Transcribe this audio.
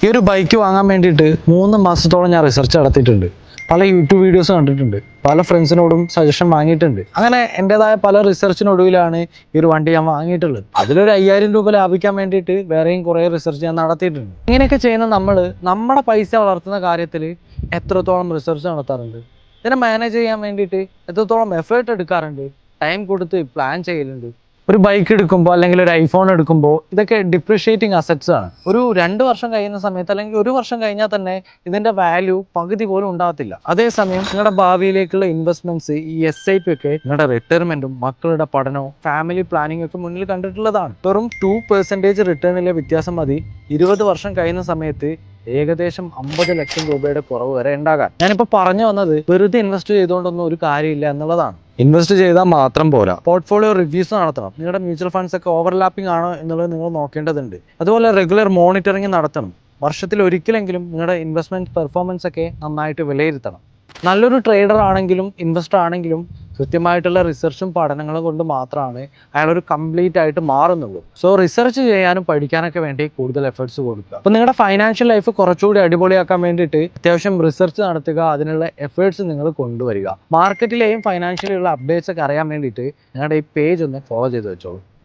ഈ ഒരു ബൈക്ക് വാങ്ങാൻ വേണ്ടിയിട്ട് 3 മാസത്തോളം ഞാൻ റിസർച്ച് നടത്തിയിട്ടുണ്ട്. പല യൂട്യൂബ് വീഡിയോസ് കണ്ടിട്ടുണ്ട്, പല ഫ്രണ്ട്സിനോടും സജഷൻ വാങ്ങിയിട്ടുണ്ട്. അങ്ങനെ എൻ്റെതായ പല റിസർച്ചിനൊടുവിലാണ് ഈ ഒരു വണ്ടി ഞാൻ വാങ്ങിയിട്ടുള്ളത്. അതിലൊരു 5000 രൂപ ലാഭിക്കാൻ വേണ്ടിയിട്ട് വേറെയും കുറേ റിസർച്ച് ഞാൻ നടത്തിയിട്ടുണ്ട്. ഇങ്ങനെയൊക്കെ ചെയ്യുന്ന നമ്മുടെ പൈസ വളർത്തുന്ന കാര്യത്തിൽ എത്രത്തോളം റിസർച്ച് നടത്താറുണ്ട്, ഇതിനെ മാനേജ് ചെയ്യാൻ വേണ്ടിയിട്ട് എത്രത്തോളം എഫേർട്ട് എടുക്കാറുണ്ട്, ടൈം കൊടുത്ത് പ്ലാൻ ചെയ്യലുണ്ട്. ഒരു ബൈക്ക് എടുക്കുമ്പോൾ അല്ലെങ്കിൽ ഒരു ഐഫോൺ എടുക്കുമ്പോൾ ഇതൊക്കെ ഡിപ്രിഷിയേറ്റിംഗ് അസറ്റ്സ് ആണ്. ഒരു 2 വർഷം കഴിയുന്ന സമയത്ത് അല്ലെങ്കിൽ 1 വർഷം കഴിഞ്ഞാൽ തന്നെ ഇതിൻ്റെ വാല്യൂ പകുതി പോലും ഉണ്ടാകത്തില്ല. അതേസമയം നിങ്ങളുടെ ഭാവിയിലേക്കുള്ള ഇൻവെസ്റ്റ്മെന്റ്സ്, ഈ SIP ഒക്കെ നിങ്ങളുടെ റിട്ടയർമെന്റും മക്കളുടെ പഠനവും ഫാമിലി പ്ലാനിംഗ് ഒക്കെ മുന്നിൽ കണ്ടിട്ടുള്ളതാണ്. വെറും 2% റിട്ടേണിലെ വ്യത്യാസം മതി 20 വർഷം കഴിയുന്ന സമയത്ത് ഏകദേശം 50 ലക്ഷം രൂപയുടെ കുറവ് വരെ ഉണ്ടാകാൻ. ഞാനിപ്പോൾ പറഞ്ഞു വന്നത് വെറുതെ ഇൻവെസ്റ്റ് ചെയ്തുകൊണ്ടൊന്നും ഒരു കാര്യമില്ല എന്നുള്ളതാണ്. ഇൻവെസ്റ്റ് ചെയ്താൽ മാത്രം പോരാ, പോർട്ട്ഫോളിയോ റിവ്യൂസ് നടത്തണം. നിങ്ങളുടെ മ്യൂച്വൽ ഫണ്ട്സ് ഒക്കെ ഓവർലാപ്പിംഗ് ആണോ എന്നുള്ളത് നിങ്ങൾ നോക്കേണ്ടതുണ്ട്. അതുപോലെ റെഗുലർ മോണിറ്ററിംഗ് നടത്തണം. വർഷത്തിൽ ഒരിക്കലെങ്കിലും നിങ്ങളുടെ ഇൻവെസ്റ്റ്മെന്റ് പെർഫോമൻസ് ഒക്കെ നന്നായിട്ട് വിലയിരുത്തണം. നല്ലൊരു ട്രേഡർ ആണെങ്കിലും ഇൻവെസ്റ്റർ ആണെങ്കിലും കൃത്യമായിട്ടുള്ള റിസർച്ചും പഠനങ്ങളും കൊണ്ട് മാത്രമാണ് അയാളൊരു കംപ്ലീറ്റ് ആയിട്ട് മാറുന്നുള്ളൂ. സോ റിസർച്ച് ചെയ്യാനും പഠിക്കാനൊക്കെ വേണ്ടി കൂടുതൽ എഫേർട്സ് കൊടുക്കുക. അപ്പോൾ നിങ്ങളുടെ ഫൈനാൻഷ്യൽ ലൈഫ് കുറച്ചുകൂടി അടിപൊളിയാക്കാൻ വേണ്ടിയിട്ട് അത്യാവശ്യം റിസർച്ച് നടത്തുക, അതിനുള്ള എഫേർട്സ് നിങ്ങൾ കൊണ്ടുവരിക. മാർക്കറ്റിലെയും ഫൈനാൻഷ്യലിയുള്ള അപ്ഡേറ്റ്സ് ഒക്കെ അറിയാൻ വേണ്ടിയിട്ട് നിങ്ങളുടെ ഈ പേജ് ഒന്ന് ഫോളോ ചെയ്ത് വെച്ചോളൂ.